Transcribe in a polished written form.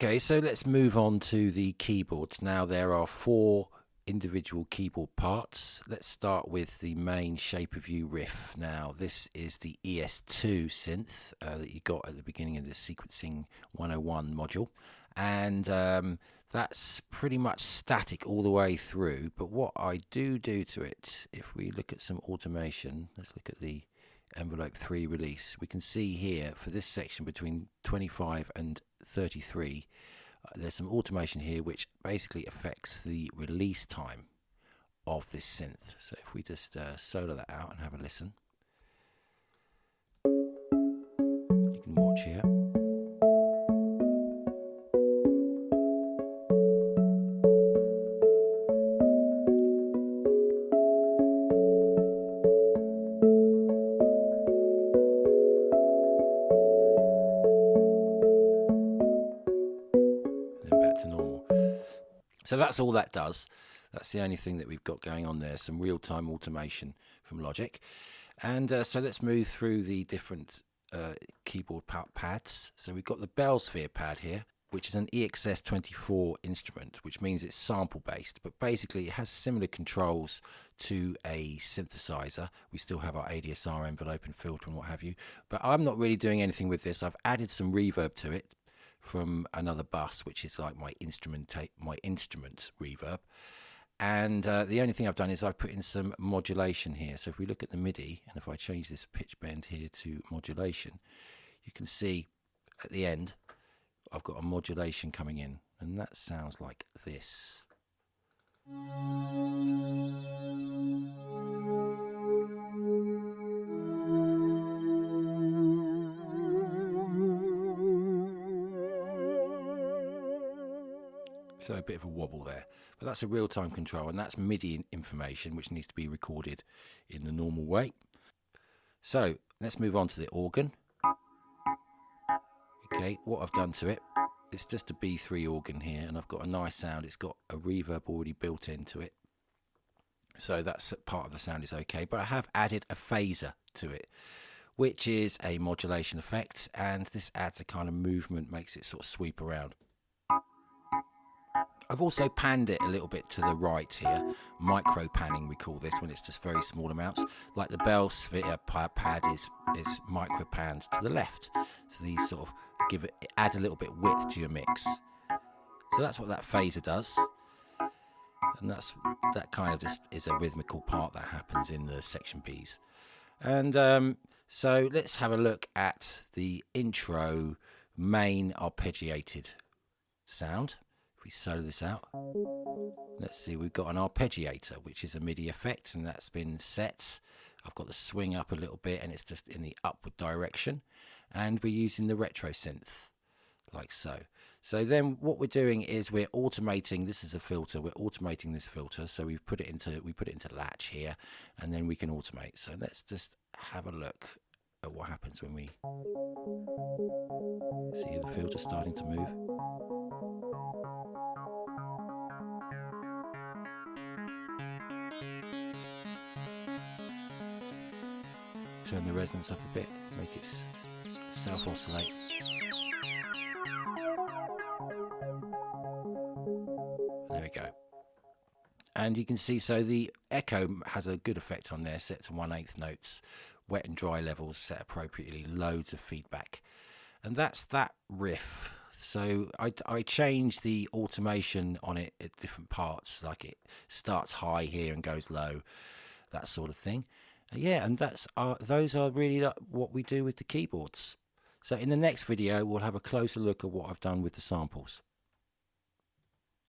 Okay, so let's move on to the keyboards. Now there are 4 individual keyboard parts. Let's start with the main shape of you riff. Now this is the ES2 synth that you got at the beginning of the sequencing 101 module, and that's pretty much static all the way through. But what I do to it, if we look at some automation, let's look at the envelope 3 release, we can see here for this section between 25 and 33 there's some automation here which basically affects the release time of this synth. So if we just solo that out and have a listen, you can watch here. To normal. So that's all that does. That's the only thing that we've got going on there, some real-time automation from Logic. And so let's move through the different keyboard pads. So we've got the Bellsphere pad here, which is an EXS24 instrument, which means it's sample based, but basically it has similar controls to a synthesizer. We still have our ADSR envelope and filter and what have you, but I'm not really doing anything with this. I've added some reverb to it from another bus, which is like my instrument reverb, and the only thing I've done is I've put in some modulation here. So if we look at the MIDI, and if I change this pitch bend here to modulation, you can see at the end I've got a modulation coming in, and that sounds like this. So a bit of a wobble there, but that's a real-time control, and that's MIDI information which needs to be recorded in the normal way. So let's move on to the organ. Okay, what I've done to it, it's just a B3 organ here, and I've got a nice sound. It's got a reverb already built into it, so that's part of the sound is okay, but I have added a phaser to it, which is a modulation effect, and this adds a kind of movement, makes it sort of sweep around. I've also panned it a little bit to the right here. Micro panning we call this, when it's just very small amounts. Like the Bellsphere pad is micro panned to the left. So these sort of add a little bit width to your mix. So that's what that phaser does. And that kind of just is a rhythmical part that happens in the section Bs. And so let's have a look at the intro main arpeggiated sound. We solo this out, let's see, we've got an arpeggiator, which is a MIDI effect, and that's been set. I've got the swing up a little bit, and it's just in the upward direction, and we're using the retro synth like so. So then what we're doing is we're automating. This is a filter, we're automating this filter, so we put it into latch here, and then we can automate. So let's just have a look at what happens when we see the filter starting to move. Turn the resonance up a bit, make it self-oscillate. There we go. And you can see, so the echo has a good effect on there, set to 1/8 notes, wet and dry levels set appropriately, loads of feedback. And that's that riff. So I changed the automation on it at different parts, like it starts high here and goes low, that sort of thing. Yeah, and those are really what we do with the keyboards. So in the next video, we'll have a closer look at what I've done with the samples.